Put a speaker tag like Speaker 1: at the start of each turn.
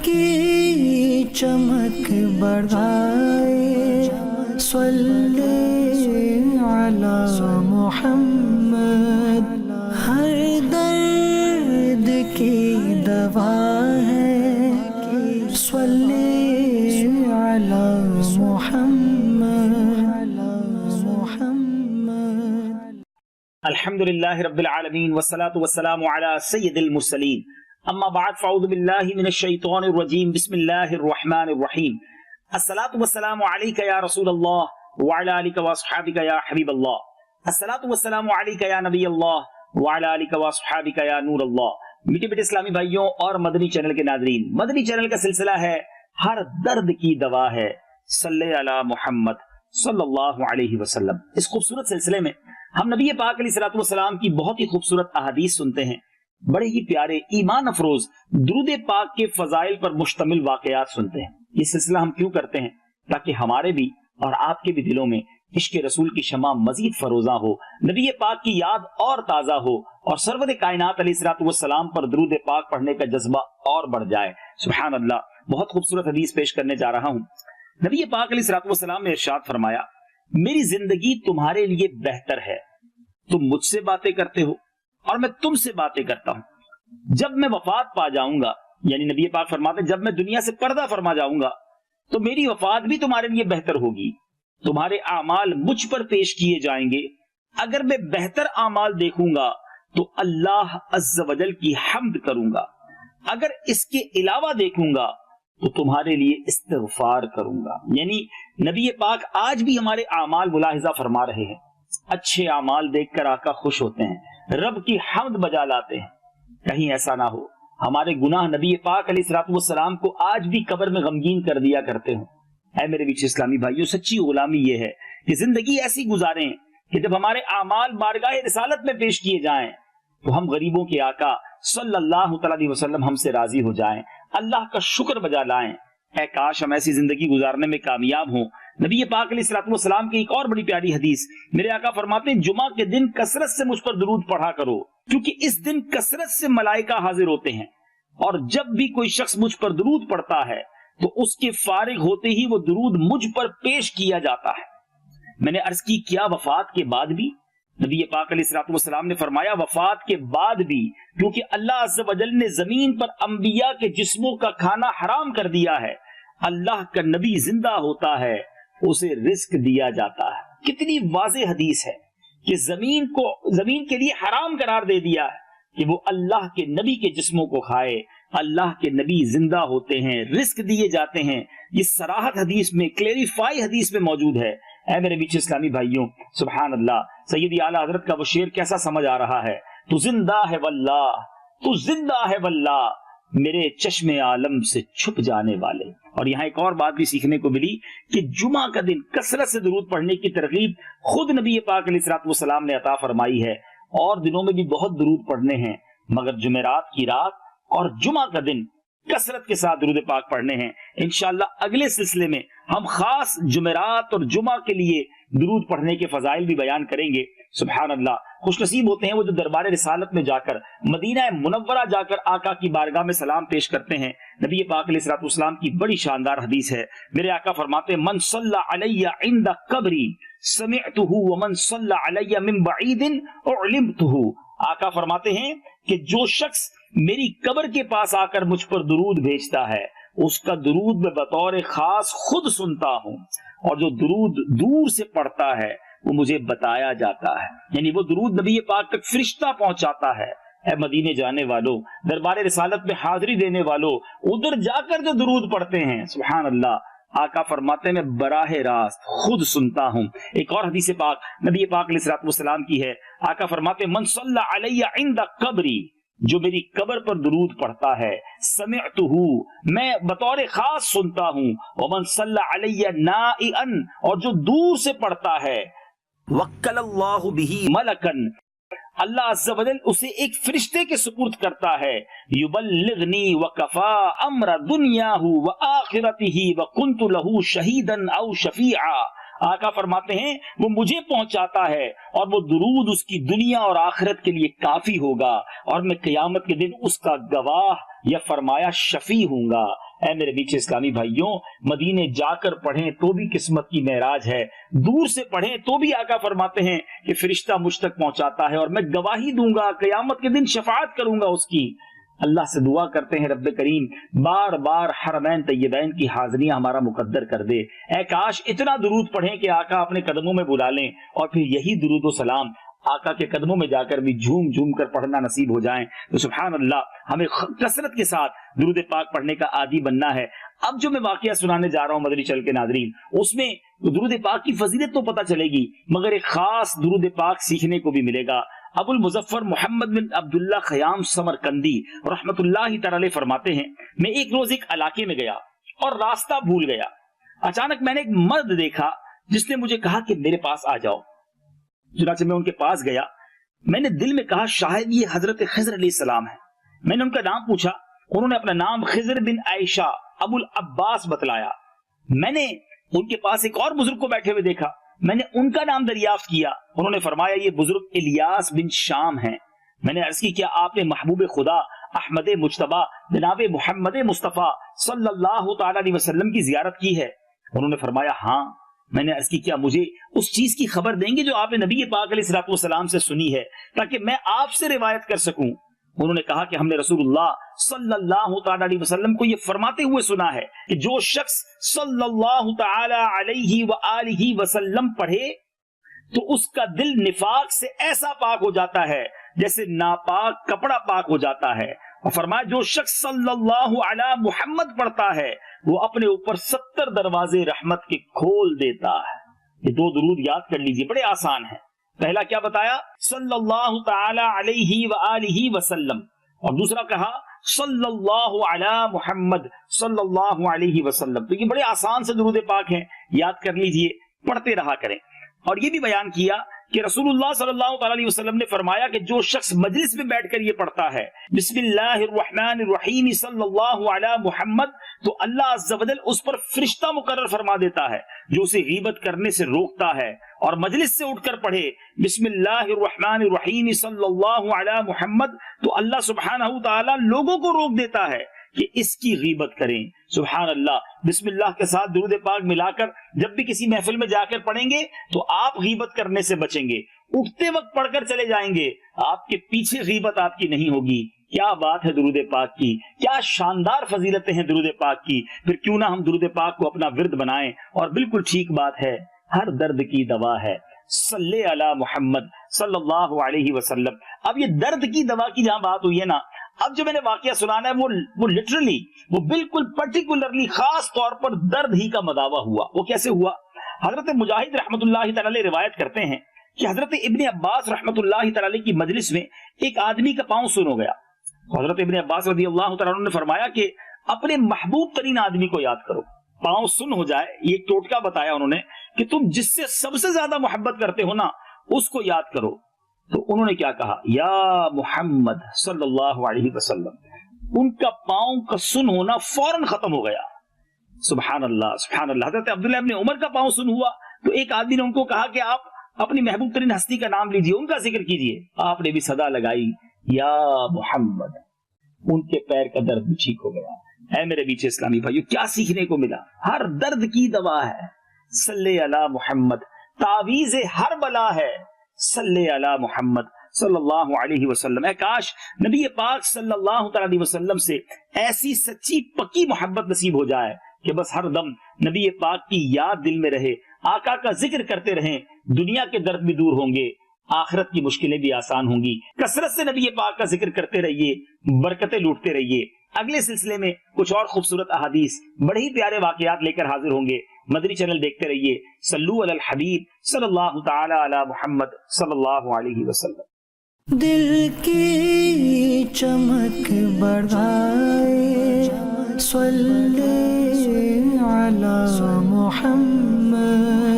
Speaker 1: की चमक बढ़ाए, सल्ले अला मुहम्मद, हर दर्द की दवा है, सल्ले अला मुहम्मद।
Speaker 2: अल्हम्दुलिल्लाहि रब्बिल आलमीन वस्सलातु वस्सलामु अला सय्यिदिल मुरसलीन, अम्मा बाद फ़अऊज़ु बिल्लाहि मिनश शैतानिर रजीम, बिस्मिल्लाहिर रहमानिर रहीम। अस्सलातु वस्सलामु अलैका या रसूलल्लाह व अला आलिका व अस्हाबिका या हबीबल्लाह, अस्सलातु वस्सलामु अलैका या नबीयल्लाह व अला आलिका व अस्हाबिका या नूरल्लाह। मीठे मीठे इस्लामी भाइयों और मदनी चैनल के नाज़रीन, मदनी चैनल का सिलसिला है हर दर्द की दवा है, सल्ले अला मुहम्मद सल्लल्लाहु अलैहि वसल्लम। इस खूबसूरत सिलसिले में हम नबी पाक अलैहिस्सलातु वस्सलाम की बहुत ही खूबसूरत अहादीस सुनते हैं, बड़े ही प्यारे ईमान अफरोज दुरूद पाक के फजाइल पर मुश्तमिल वाकयात सुनते हैं। ये सिलसिला हम क्यों करते हैं? ताकि हमारे भी और आपके भी दिलों में इश्क रसूल की शमा मजीद फरोजा हो, नबी पाक की याद और ताजा हो और सरवरे कायनात अलैहिस्सलातु वस्सलाम पर दुरूद पाक पढ़ने का जज्बा और बढ़ जाए। सुभान अल्लाह। बहुत खूबसूरत हदीस पेश करने जा रहा हूं। नबी पाक अलैहिस्सलातु वस्सलाम ने इरशाद फरमाया, मेरी जिंदगी तुम्हारे लिए बेहतर है, तुम मुझसे बातें करते हो और मैं तुमसे बातें करता हूं। जब मैं वफात पा जाऊंगा, यानी नबी पाक फरमाते जब मैं दुनिया से पर्दा फरमा जाऊंगा तो मेरी वफात भी तुम्हारे लिए बेहतर होगी, तुम्हारे आमाल मुझ पर पेश किए जाएंगे। अगर मैं बेहतर आमाल देखूंगा तो अल्लाह अज़्ज़ वजल की हम्द करूंगा, अगर इसके अलावा देखूंगा तो तुम्हारे लिए इस्तिग़फ़ार करूंगा। यानी नबी पाक आज भी हमारे आमाल मुलाहिजा फरमा रहे हैं। अच्छे आमाल देखकर आका खुश होते हैं, रब की हम्द बजा लाते हैं। कहीं ऐसा ना हो हमारे गुनाह नबी पाक अलैहिस्सलातु वस्सलाम को आज भी कब्र में गमगीन कर दिया करते हो। ऐ मेरे बीच इस्लामी भाइयों, सच्ची गुलामी ये है कि जिंदगी ऐसी गुजारें कि जब हमारे आमाल बारगाह रिसालत में पेश किए जाएं तो हम गरीबों के आका सल्लल्लाहु अलैहि वसल्लम हमसे राजी हो जाएं, अल्लाह का शुक्र बजा लाएं। ऐ काश हम ऐसी जिंदगी गुजारने में कामयाब हों। नबी पाक अलैहिस्सलातु वस्सलाम की एक और बड़ी प्यारी हदीस, मेरे आका फरमाते हैं, जुमा के दिन कसरत से मुझ पर दुरूद पढ़ा करो, क्योंकि इस दिन कसरत से मलाइका हाजिर होते हैं और जब भी कोई शख्स मुझ पर दुरूद पढ़ता है तो उसके फारिग होते ही वो दुरूद मुझ पर पेश किया जाता है। मैंने अर्ज की, क्या वफात के बाद भी? नबी पाक अलैहिस्सलातु वस्सलाम ने फरमाया, वफात के बाद भी, क्योंकि अल्लाह अज़्ज़ वजल ने जमीन पर अंबिया के जिस्मों का खाना हराम कर दिया है। अल्लाह का नबी जिंदा होता है, उसे रिस्क दिया जाता है। कितनी वाज़ेह हदीस है कि जमीन के लिए हराम करार दे दिया है कि वो अल्लाह के नबी के जिस्मों को खाए। अल्लाह के नबी जिंदा होते हैं, रिस्क दिए जाते हैं। ये सराहत हदीस में, क्लेरिफाई हदीस में मौजूद है। ऐ मेरे बीच इस्लामी भाइयों, सुभान अल्लाह। सैयदी आला हजरत का वो शेर कैसा समझ आ रहा है, तू जिंदा है वल्लाह, तू जिंदा है वल्लाह, मेरे चश्मे आलम से छुप जाने वाले। और यहाँ एक और बात भी सीखने को मिली कि जुमा का दिन कसरत से दुरूद पढ़ने की तरगीब खुद नबी पाक अलैहिस्सलातु वस्सलाम ने अता फरमाई है। और दिनों में भी बहुत दुरूद पढ़ने हैं, मगर जुमेरात की रात और जुमा का दिन कसरत के साथ दुरूद पाक पढ़ने हैं। इंशाअल्लाह अगले सिलसिले में हम खास जुमेरात और जुमा के लिए दुरूद पढ़ने के फजाइल भी बयान करेंगे। सुभान अल्लाह। खुशनसीब होते हैं वो जो दरबार रिसालत में जाकर, मदीना मुनव्वरा जाकर आका की बारगाह में सलाम पेश करते हैं। नबी पाक अलैहिस्सलातु वस्सलाम की बड़ी शानदार हदीस है। मेरे आका फरमाते हैं, मन सल्ला अलैया इंदा कब्री समिअतुहु व मन सल्ला अलैया मिन बईदिन उलिमतुहु। आका फरमाते हैं कि जो शख्स मेरी कब्र के पास आकर मुझ पर दुरूद भेजता है, उसका दुरूद मैं बतौर खास खुद सुनता हूं, और जो दुरूद दूर से पढ़ता है वो मुझे बताया जाता है। यानी वो दुरूद नबी पाक तक फरिश्ता पहुंचाता है। ऐ मदीने जाने वालों, दरबार रिसालत में हाजिरी देने वालों, उधर जाकर जो दुरूद पढ़ते हैं, सुभान अल्लाह, आका फरमाते हैं मैं बराह रास्त खुद सुनता हूं। एक और हदीस पाक नबी पाक अलैहिस्सलातु वस्सलाम की है। आका फरमाते, मन सल्ला अलैया इंदा कब्री, जो मेरी कब्र पर दुरूद पढ़ता है, समिअतुहु, मैं बतौर खास सुनता हूं, व मन सल्ला अलैया नाइअन, और जो दूर से पढ़ता है, वक्कलल्लाहु बिही मलकन, अल्लाह अज़्ज़ व जल उसे एक फरिश्ते के सुपुर्द करता है। युबल्लिगनी व कफा अम्र दुनियाहु व आखिरतिही व कुन्तु लहू शहीदन औ शफीआ। आका फरमाते हैं वो मुझे पहुंचाता है और वो दुरूद उसकी दुनिया और आखिरत के लिए काफी होगा, और मैं क़यामत के दिन उसका गवाह या फरमाया शफी हूंगा। اے میرے بیچ اسلامی بھائیوں، مدینے جا کر پڑھیں تو بھی قسمت کی معراج ہے، دور سے پڑھیں تو بھی آقا فرماتے ہیں کہ فرشتہ مجھ تک پہنچاتا ہے اور میں گواہی دوں گا، قیامت کے دن شفاعت کروں گا اس کی۔ اللہ سے دعا کرتے ہیں رب کریم بار بار حرمین طیبین کی حاضریاں ہمارا مقدر کر دے۔ اے کاش اتنا درود پڑھیں کہ آقا اپنے قدموں میں بلا لیں، اور پھر یہی درود و سلام آقا کے قدموں میں جا کر بھی جھوم جھوم کر پڑھنا نصیب ہو جائیں۔ تو سبحان اللہ، ہمیں کثرت کے ساتھ درود پاک پڑھنے کا عادی بننا ہے۔ اب جو میں واقعہ سنانے جا رہا ہوں مدنی چل کے ناظرین، اس میں درود پاک کی فضیلت تو پتہ چلے گی، مگر ایک خاص درود پاک سیکھنے کو بھی ملے گا۔ ابو المظفر محمد بن عبداللہ خیام سمرقندی رحمت اللہ تعالی علیہ فرماتے ہیں، میں ایک روز ایک علاقے میں گیا اور راستہ بھول گیا۔ اچانک میں نے ایک مرد دیکھا جس نے مجھے کہا کہ میرے پاس آ جاؤ۔ چنانچہ میں ان کے پاس گیا، میں نے دل میں کہا شاید یہ حضرت خضر علیہ السلام ہے۔ میں نے ان کا نام پوچھا، انہوں نے اپنا نام خضر بن عائشہ ابو العباس بتلایا۔ میں نے ان کے پاس ایک اور بزرگ کو بیٹھے ہوئے دیکھا، میں نے ان کا نام دریافت کیا، انہوں نے فرمایا یہ بزرگ الیاس بن شام ہیں۔ میں نے عرض کی کیا آپ نے محبوب خدا احمد مجتبی جناب محمد مصطفیٰ صلی اللہ تعالی علیہ وسلم کی زیارت کی ہے؟ انہوں نے فرمایا ہاں۔ میں نے عرض کی کیا مجھے اس چیز کی خبر دیں گے جو آپ نے نبی پاک علیہ الصلوۃ والسلام سے سنی ہے تاکہ میں آپ سے روایت کر سکوں؟ انہوں نے کہا کہ ہم نے رسول اللہ صلی اللہ تعالی علیہ وسلم کو یہ فرماتے ہوئے سنا ہے کہ جو شخص صلی اللہ تعالی علیہ وآلہ وسلم پڑھے تو اس کا دل نفاق سے ایسا پاک ہو جاتا ہے جیسے ناپاک کپڑا پاک ہو جاتا ہے، اور فرمایا جو شخص صلی اللہ علی محمد پڑھتا ہے وہ اپنے اوپر 70 دروازے رحمت کے کھول دیتا ہے۔ یہ دو درود یاد کر لیجئے، بڑے آسان ہیں۔ پہلا کیا بتایا؟ صلی اللہ تعالی علیہ وآلہ وسلم، اور دوسرا کہا صلی اللہ علی محمد صلی اللہ علیہ وسلم۔ تو یہ بڑے آسان سے درود پاک ہیں، یاد کر لیجئے، پڑھتے رہا کریں۔ اور یہ بھی بیان کیا کہ رسول اللہ صلی اللہ تعالی علیہ وسلم نے فرمایا کہ جو شخص مجلس میں بیٹھ کر یہ پڑھتا ہے بسم اللہ الرحمن الرحیم صلی اللہ علی محمد، تو اللہ عز و جل اس پر فرشتہ مقرر فرما دیتا ہے جو اسے غیبت کرنے سے روکتا ہے، اور مجلس سے اٹھ کر پڑھے بسم اللہ الرحمن الرحیم صلی اللہ علی محمد، تو اللہ سبحانہ تعالی لوگوں کو روک دیتا ہے کہ اس کی غیبت کریں۔ سبحان اللہ، بسم اللہ کے ساتھ درود پاک ملا کر جب بھی کسی محفل میں جا کر پڑھیں گے تو آپ غیبت کرنے سے بچیں گے، اٹھتے وقت پڑھ کر چلے جائیں گے، آپ کے پیچھے غیبت آپ کی نہیں ہوگی۔ کیا بات ہے درود پاک کی، کیا شاندار فضیلتیں ہیں درود پاک کی۔ پھر کیوں نہ ہم درود پاک کو اپنا ورد بنائیں، اور بالکل ٹھیک بات ہے، ہر درد کی دوا ہے۔ صلی علی محمد صلی اللہ علیہ وسلم۔ اب یہ درد کی دوا کی جہاں بات ہوئی ہے نا، اب جو میں نے واقعہ سنانا ہے وہ لٹرلی، وہ بالکل پرٹیکولرلی خاص طور پر درد ہی کا مداوع ہوا۔ وہ کیسے ہوا؟ حضرت مجاہد رحمت اللہ تعالی روایت کرتے ہیں کہ حضرت ابن عباس رحمت اللہ تعالی کی مجلس میں ایک آدمی کا پاؤں سن ہو گیا۔ حضرت ابن عباس رضی اللہ تعالیٰ نے فرمایا کہ اپنے محبوب ترین آدمی کو یاد کرو۔ پاؤں سن ہو جائے، یہ ایک ٹوٹکا بتایا انہوں نے کہ تم جس سے سب سے زیادہ محبت کرتے ہو نا اس کو یاد کرو۔ تو انہوں نے کیا کہا؟ یا محمد صلی اللہ علیہ وسلم۔ ان کا پاؤں کا سن ہونا فوراً ختم ہو گیا۔ سبحان اللہ سبحان اللہ۔ حضرت عبداللہ ابن عمر کا پاؤں سن ہوا تو ایک آدمی نے ان کو کہا کہ آپ اپنی محبوب ترین ہستی کا نام لیجئے، ان کا ذکر کیجئے۔ آپ نے بھی صدا لگائی یا محمد، ان کے پیر کا درد بھی ٹھیک ہو گیا۔ اے میرے بیچ اسلامی بھائیو، کیا سیکھنے کو ملا؟ ہر درد کی دوا ہے، صلی علی محمد۔ تعویذ ہر بلا ہے، صلی علی محمد صلی اللہ علیہ وسلم۔ اے کاش نبی پاک صلی اللہ تعالی علیہ وسلم سے ایسی سچی پکی محبت نصیب ہو جائے کہ بس ہر دم نبی پاک کی یاد دل میں رہے، آقا کا ذکر کرتے رہیں، دنیا کے درد بھی دور ہوں گے، آخرت کی مشکلیں بھی آسان ہوں گی۔ کثرت سے نبی پاک کا ذکر کرتے رہیے، برکتیں لوٹتے رہیے۔ اگلے سلسلے میں کچھ اور خوبصورت احادیث، بڑے ہی پیارے واقعات لے کر حاضر ہوں گے۔ مدنی چینل دیکھتے رہیے۔ صلو علی الحبیب صلی اللہ تعالی علی محمد صلی اللہ علیہ وسلم۔
Speaker 1: دل کی چمک بڑھائے، صلی علی محمد۔